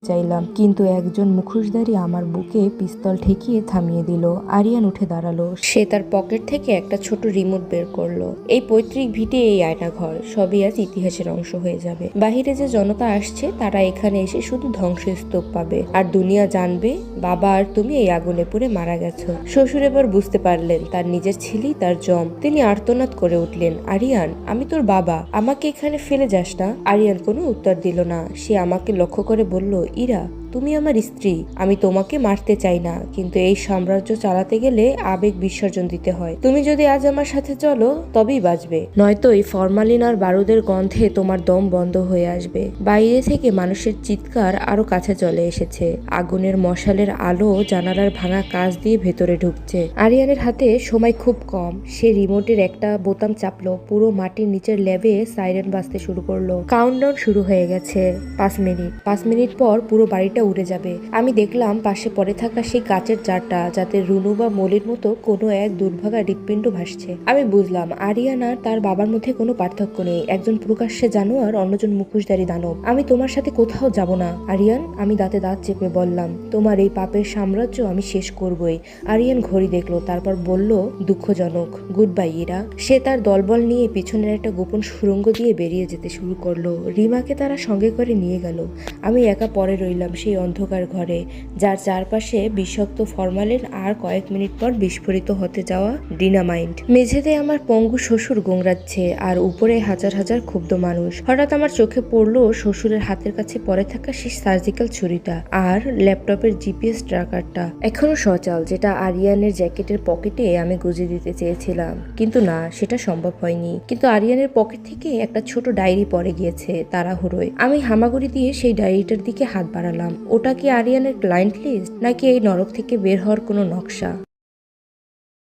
চাইলাম, কিন্তু একজন মুখোশধারী আমার বুকে পিস্তল ঠেকিয়ে থামিয়ে দিল। আরিয়ান উঠে দাঁড়ালো। সে তার পকেট থেকে একটা ছোট রিমোট বের করলো। এই পৈতৃক ভিটে, এই আয়নাঘর সবই আজ ইতিহাসের অংশ হয়ে যাবে। বাহিরে যে জনতা আসছে তারা এখানে এসে শুধু ধ্বংসস্তূপ পাবে, আর দুনিয়া জানবে বাবা আর তুমি এই আগুনে পুড়ে মারা গেছো। শ্বশুর এবার বুঝতে পারলেন তার নিজের ছেলেই তার জম। তিনি আর্তনাদ করে উঠলেন, আরিয়ান, আমি তোর বাবা, আমাকে এখানে ফেলে যাস না। আরিয়ান কোনো উত্তর দিল না। সে আমাকে লক্ষ্য করে বলল, ইরা, তুমি আমার স্ত্রী। আমি তোমাকে মারতে চাই না, কিন্তু এই সাম্রাজ্য চালাতে গেলে আবেগ বিসর্জন দিতে হয়। তুমি যদি আজ আমার সাথে চলো তবেই বাঁচবে, নয়তো এই ফরমালিন আর বারুদের গন্ধে তোমার দম বন্ধ হয়ে আসবে। বাইরে থেকে মানুষের চিৎকার আরো কাছে চলে এসেছে। আগুনের মশালের আলো জানালার ভাঙা কাঁচ দিয়ে ভেতরে ঢুকছে। আরিয়ানের হাতে সময় খুব কম। সে রিমোটের একটা বোতাম চাপলো। পুরো মাটির নিচের ল্যাবে সাইরেন বাজতে শুরু করলো। কাউন্টডাউন শুরু হয়ে গেছে। 5 মিনিট পর পুরো বাড়িটা উড়ে যাবে। আমি দেখলাম পাশে পড়ে থাকা সেই কাচের জারটা, যাতে রুনু বা মলির মতো কোনো এক দুর্ভাগা হৃৎপিণ্ড ভাসছে। আমি বুঝলাম আরিয়ান আর তার বাবার মধ্যে কোনো পার্থক্য নেই। একজন প্রকাশ্যে জানোয়ার, অন্যজন মুখোশধারী দানব। আমি তোমার সাথে কোথাও যাব না আরিয়ান, আমি দাঁতে দাঁত চেপে বললাম। তোমার এই পাপের সাম্রাজ্য আমি শেষ করবই। আরিয়ান ঘড়ি দেখলো, তারপর বলল, দুঃখজনক, গুড বাই ইরা। সে তার দলবল নিয়ে পিছনের একটা গোপন সুড়ঙ্গ দিয়ে বেরিয়ে যেতে শুরু করলো। রিমাকে তারা সঙ্গে করে নিয়ে গেল। আমি একা পড়ে রইলাম সেই অন্ধকার ঘরে, যার চারপাশে বিষাক্ত ফরমালিন আর কয়েক মিনিট পর বিস্ফোরিত হতে যাওয়া ডিনামাইট। মেঝেতে আমার পঙ্গু শ্বশুর গোংরাচ্ছে, আর উপরে হাজার হাজার ক্ষুব্ধ মানুষ। হঠাৎ আমার চোখে পড়লো শ্বশুরের হাতের কাছে পড়ে থাকা সেই সার্জিক্যাল ছুরিটা আর ল্যাপটপের জিপিএস ট্র্যাকারটা এখনো সচল, যেটা আরিয়ানের জ্যাকেটের পকেটে আমি গুজে দিতে চেয়েছিলাম, কিন্তু না, সেটা সম্ভব হয়নি। কিন্তু আরিয়ানের পকেট থেকে একটা ছোট ডায়েরি পড়ে গিয়েছে তাড়াহুড়োয়। আমি হামাগুড়ি দিয়ে সেই ডায়েরিটার দিকে হাত বাড়ালাম। ওটা কি আরিয়ানের ক্লায়েন্ট লিস্ট, নাকি এই নরক থেকে বের হওয়ার কোনো নকশা?